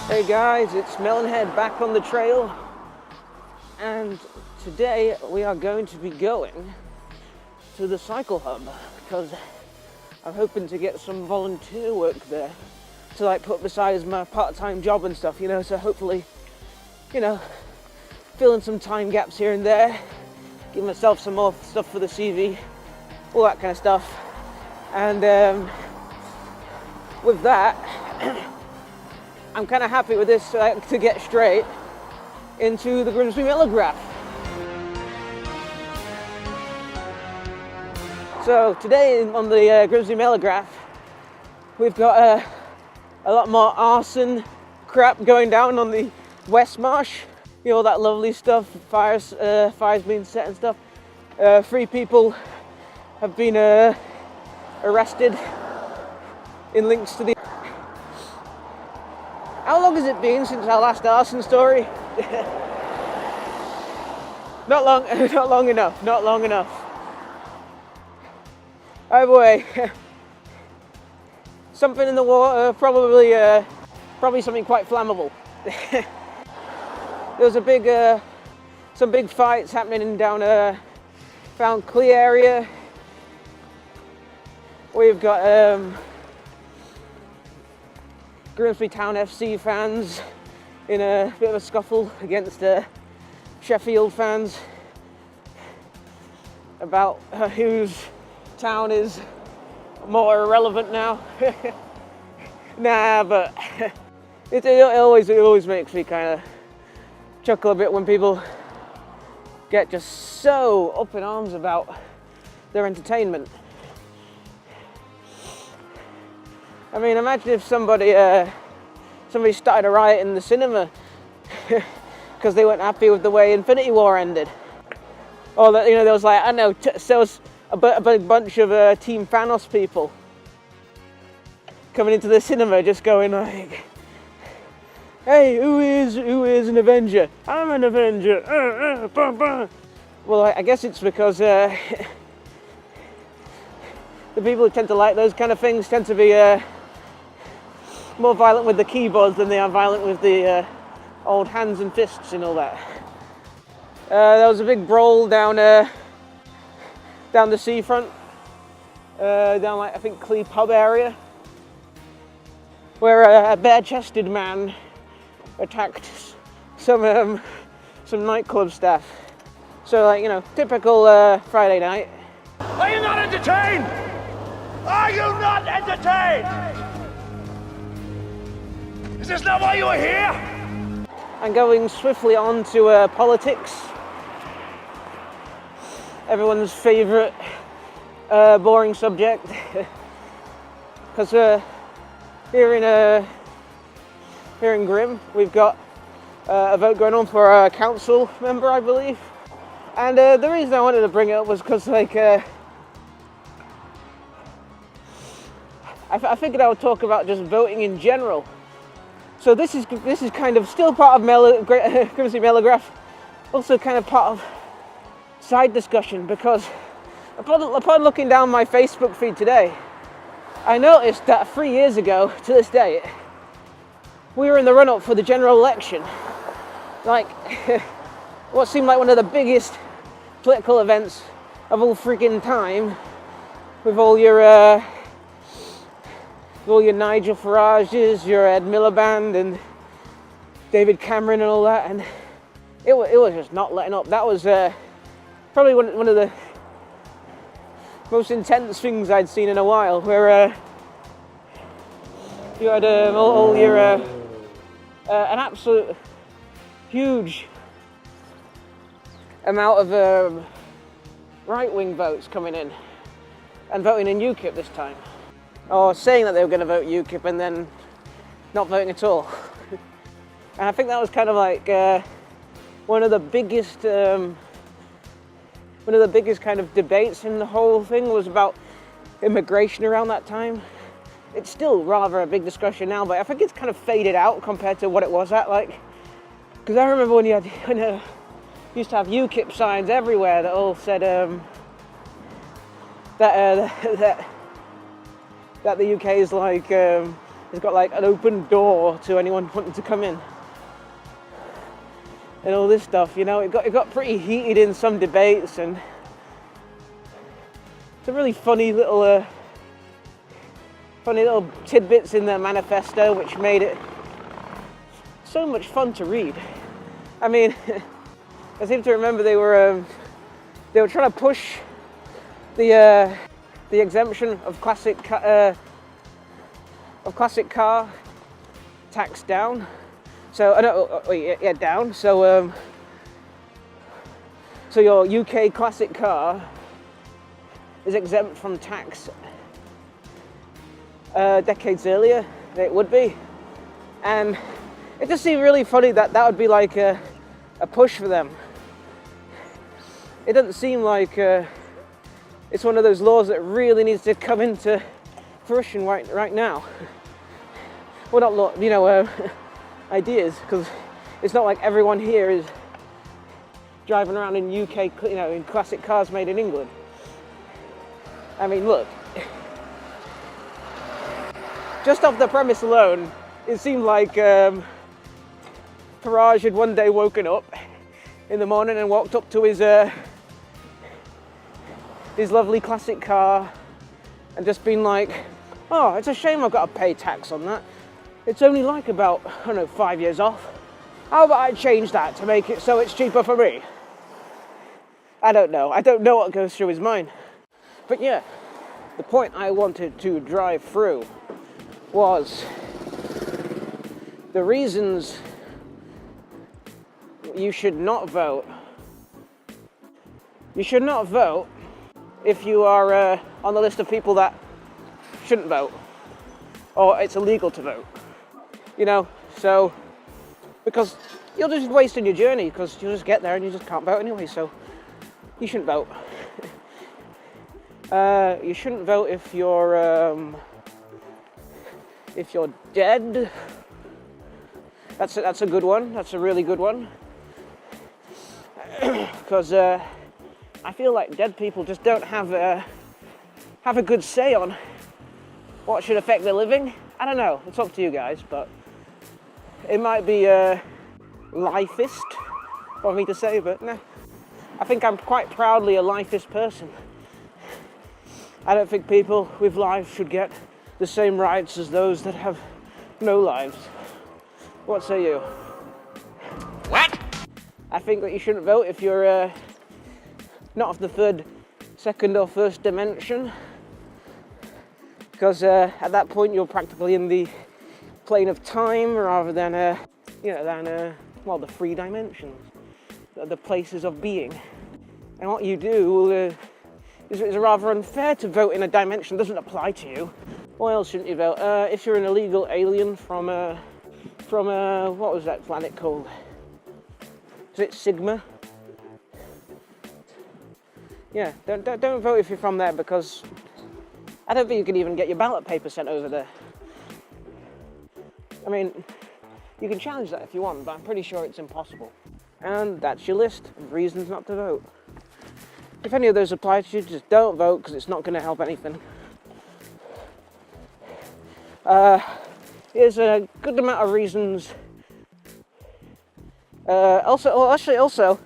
Hey guys, it's Melon Head back on the trail, and today we are going to be going to the cycle hub because I'm hoping to get some volunteer work there to like put beside my part-time job and stuff, so hopefully, fill in some time gaps here and there, give myself some more stuff for the CV, all that kind of stuff. And with that, I'm kind of happy with this to get straight into the Grimsby Telegraph. So today on the Grimsby Telegraph, we've got a lot more arson crap going down on the West Marsh. All that lovely stuff, fires being set and stuff. 3 people have been arrested in links to the... How long has it been since our last arson story? Not long enough. Either way, something in the water, probably something quite flammable. There was some big fights happening down Found Clear area. We've got Grimsby Town FC fans in a bit of a scuffle against Sheffield fans about whose town is more irrelevant now. Nah, but it always makes me kind of chuckle a bit when people get just so up in arms about their entertainment. I mean, imagine if somebody started a riot in the cinema because they weren't happy with the way Infinity War ended, or that there was like, I don't know, there was a big bunch of Team Thanos people coming into the cinema just going like, "Hey, who is an Avenger? I'm an Avenger." Well, I guess it's because the people who tend to like those kind of things tend to be more violent with the keyboards than they are violent with the old hands and fists and all that. There was a big brawl down the seafront, down like I think Clee pub area, where a bare-chested man attacked some nightclub staff. So typical Friday night. Are you not entertained? Are you not entertained? Is this not why you are here? And going swiftly on to politics, everyone's favourite boring subject. Because here in Grim, we've got a vote going on for a council member, I believe. And the reason I wanted to bring it up was because I figured I would talk about just voting in general. So this is kind of still part of Grimsby Telegraph, also kind of part of side discussion, because upon looking down my Facebook feed today, I noticed that 3 years ago to this day, we were in the run-up for the general election. Like, what seemed like one of the biggest political events of all freaking time, with all your Nigel Farages, your Ed Miliband and David Cameron and all that, and it was just not letting up. That was probably one of the most intense things I'd seen in a while, where you had all your an absolute huge amount of right-wing votes coming in and voting in UKIP this time, or saying that they were going to vote UKIP and then not voting at all. And I think that was kind of like one of the biggest kind of debates in the whole thing was about immigration around that time. It's still rather a big discussion now, but I think it's kind of faded out compared to what it was at, like, because I remember when you used to have UKIP signs everywhere that all said that the UK is like It's got like an open door to anyone wanting to come in. And all this stuff, you know, it got pretty heated in some debates, and some really funny little tidbits in their manifesto, which made it so much fun to read. I mean, I seem to remember they were trying to push the exemption of classic car tax down. So down. So your UK classic car is exempt from tax decades earlier than it would be, and it just seemed really funny that would be like a push for them. It doesn't seem like it's one of those laws that really needs to come into fruition right now. Well, not law, you know, ideas, because it's not like everyone here is driving around in UK, you know, in classic cars made in England. I mean, look, just off the premise alone, it seemed like Farage had one day woken up in the morning and walked up to his lovely classic car and just been like, oh, it's a shame I've got to pay tax on that. It's only like about, I don't know, 5 years off. How about I change that to make it so it's cheaper for me? I don't know what goes through his mind. But yeah, the point I wanted to drive through was the reasons you should not vote. You should not vote if you are on the list of people that shouldn't vote, or it's illegal to vote. You know, so, because you're just wasting your journey, because you'll just get there and you just can't vote anyway, so you shouldn't vote. You shouldn't vote if you're dead. That's a good one. That's a really good one. Because I feel like dead people just don't have a good say on what should affect their living. I don't know. It's up to you guys, but it might be lifist for me to say, but no. I think I'm quite proudly a lifist person. I don't think people with lives should get the same rights as those that have no lives. What say you? What? I think that you shouldn't vote if you're not of the third, second or first dimension, because at that point you're practically in the plane of time rather than the three dimensions, the places of being. And what you do is rather unfair to vote in a dimension that doesn't apply to you. Why else shouldn't you vote? If you're an illegal alien from what was that planet called? Is it Sigma? Yeah, don't vote if you're from there, because I don't think you can even get your ballot paper sent over there. I mean, you can challenge that if you want, but I'm pretty sure it's impossible. And that's your list of reasons not to vote. If any of those apply to you, just don't vote, because it's not going to help anything. Here's a good amount of reasons. Also,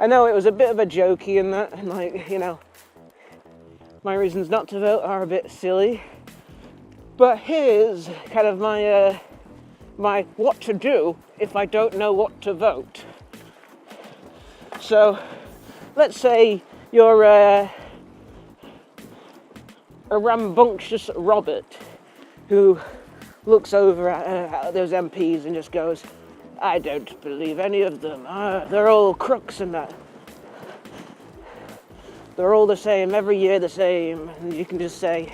I know it was a bit of a jokey in that, and like, you know, my reasons not to vote are a bit silly. But here's kind of my my what to do if I don't know what to vote. So, let's say you're a rambunctious Robert who looks over at those MPs and just goes, I don't believe any of them. They're all crooks and that. They're all the same, every year the same. And you can just say,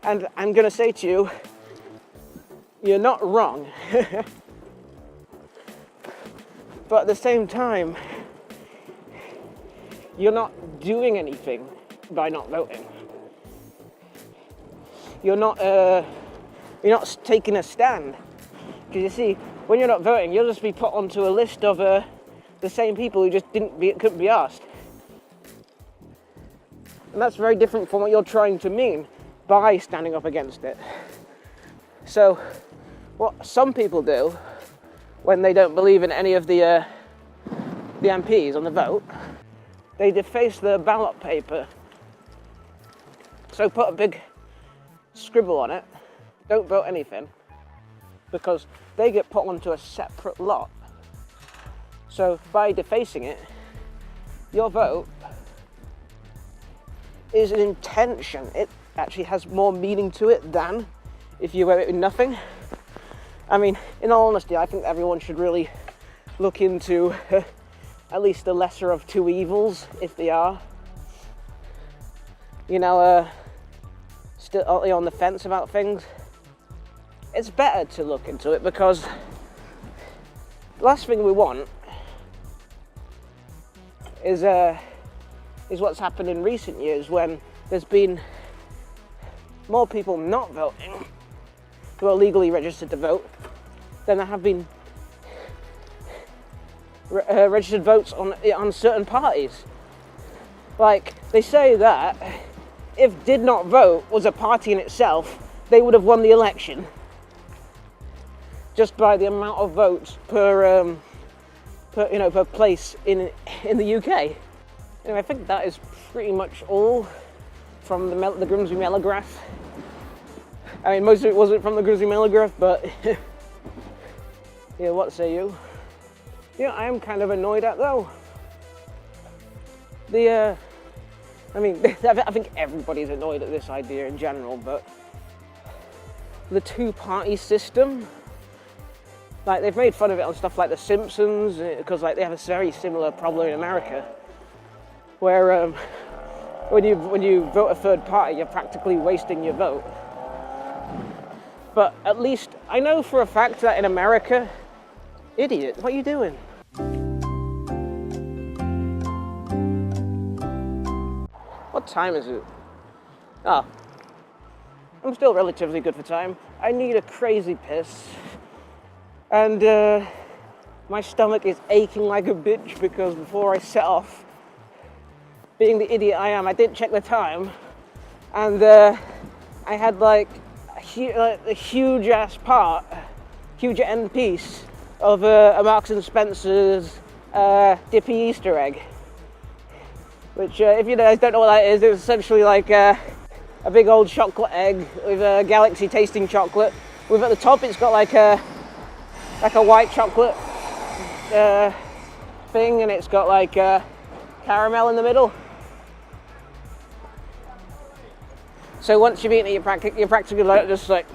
and I'm going to say to you, you're not wrong. But at the same time, you're not doing anything by not voting. You're not taking a stand. Because you see, when you're not voting, you'll just be put onto a list of the same people who just couldn't be asked. And that's very different from what you're trying to mean by standing up against it. So what some people do when they don't believe in any of the MPs on the vote, they deface the ballot paper. So put a big scribble on it, don't vote anything, because they get put onto a separate lot. So by defacing it, your vote is an intention. It actually has more meaning to it than if you vote with nothing. I mean, in all honesty, I think everyone should really look into at least the lesser of two evils, if they are. You know, still on the fence about things. It's better to look into it, because the last thing we want is what's happened in recent years, when there's been more people not voting who are legally registered to vote than there have been registered votes on certain parties. Like, they say that if Did Not Vote was a party in itself, they would have won the election just by the amount of votes per place in the UK. Anyway, I think that is pretty much all from the Grimsby Telegraph. I mean, most of it wasn't from the Grimsby Telegraph, but yeah, what say you? Yeah, I am kind of annoyed at, though. I think everybody's annoyed at this idea in general, but the two-party system, like, they've made fun of it on stuff like The Simpsons, because like they have a very similar problem in America, where when you vote a third party, you're practically wasting your vote. But at least I know for a fact that in America, idiot, what are you doing? What time is it? Ah, I'm still relatively good for time. I need a crazy piss. And my stomach is aching like a bitch, because before I set off, being the idiot I am, I didn't check the time. And I had like a huge end piece of a Marks and Spencer's Dippy Easter egg. Which, if you guys don't know what that is, it was essentially like a big old chocolate egg with a galaxy tasting chocolate. With at the top, it's got like a white chocolate thing, and it's got like caramel in the middle. So once you've eaten it, you're practically like just like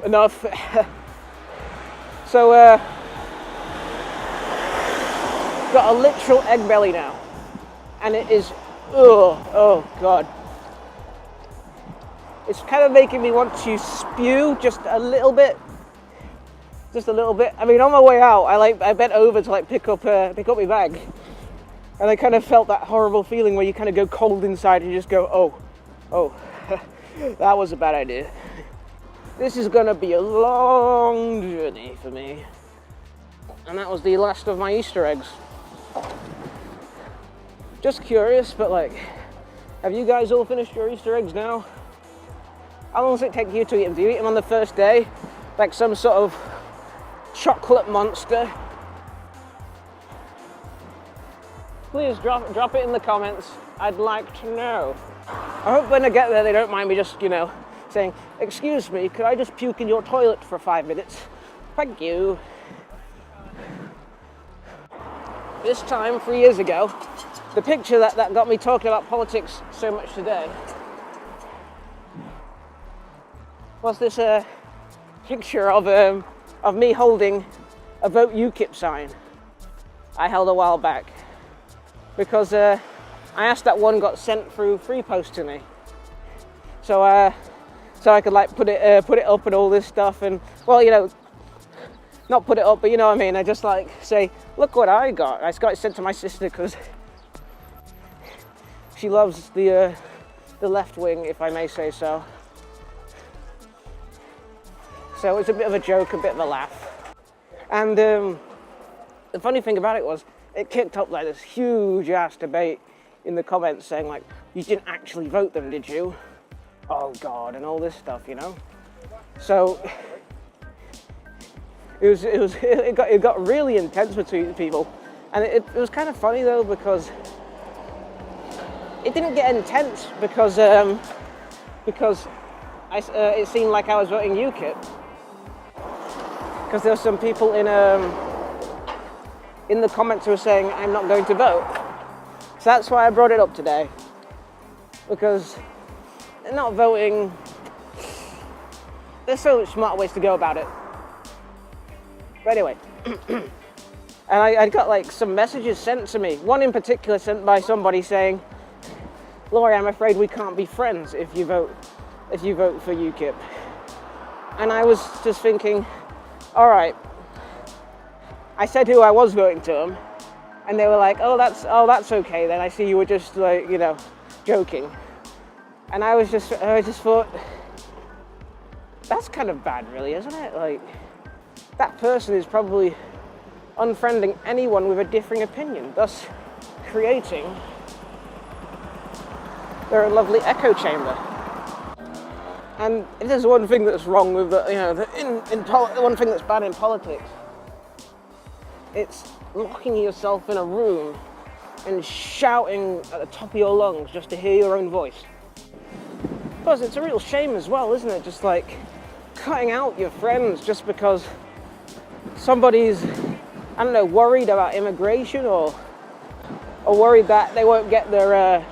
enough. So got a literal egg belly now, and it is oh god. It's kind of making me want to spew just a little bit. I mean, on my way out, I bent over to like pick up my bag, and I kind of felt that horrible feeling where you kind of go cold inside and you just go, oh, that was a bad idea. This is gonna be a long journey for me. And that was the last of my Easter eggs. Just curious, but like, have you guys all finished your Easter eggs now? How long does it take you to eat them? Do you eat them on the first day? Like some sort of chocolate monster? Please drop it in the comments. I'd like to know. I hope when I get there they don't mind me just, saying, excuse me, could I just puke in your toilet for 5 minutes? Thank you. This time, 3 years ago, the picture that got me talking about politics so much today was this picture of me holding a Vote UKIP sign I held a while back, because I asked that one got sent through free post to me, so I could like put it up and all this stuff, and well, not put it up, but you know what I mean. I just like say, look what I got. I got it sent to my sister because she loves the left wing, if I may say so. So it's a bit of a joke, a bit of a laugh. And the funny thing about it was, it kicked up like this huge ass debate in the comments saying like, you didn't actually vote them, did you? Oh God, and all this stuff, So it got really intense between people, and it was kind of funny though, because it didn't get intense because it seemed like I was voting UKIP, because there were some people in the comments who were saying I'm not going to vote. So that's why I brought it up today, because not voting, there's so smart ways to go about it. But anyway, and I got like some messages sent to me. One in particular sent by somebody saying, "Laurie, I'm afraid we can't be friends if you vote for UKIP." And I was just thinking, all right. I said who I was voting to them, and they were like, "Oh, that's okay then. I see you were just like, you know, joking." And I just thought, that's kind of bad, really, isn't it? Like, that person is probably unfriending anyone with a differing opinion, thus creating their lovely echo chamber. And if there's one thing that's wrong with the, you know, one thing that's bad in politics, it's locking yourself in a room and shouting at the top of your lungs just to hear your own voice. Plus, it's a real shame as well, isn't it? Just like cutting out your friends just because somebody's, I don't know, worried about immigration or worried that they won't get their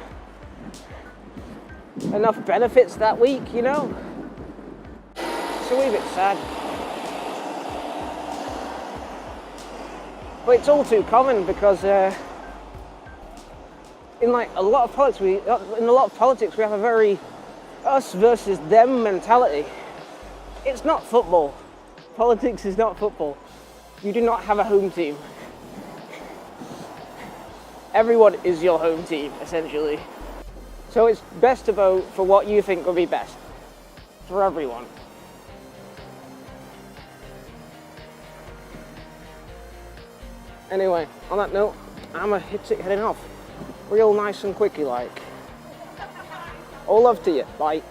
enough benefits that week, you know? It's a wee bit sad. But it's all too common because in a lot of politics we have a very us versus them mentality. It's not football. Politics is not football. You do not have a home team. Everyone is your home team, essentially. So it's best to vote for what you think will be best for everyone. Anyway, on that note, I'm heading off. Real nice and quicky like. All love to you. Bye.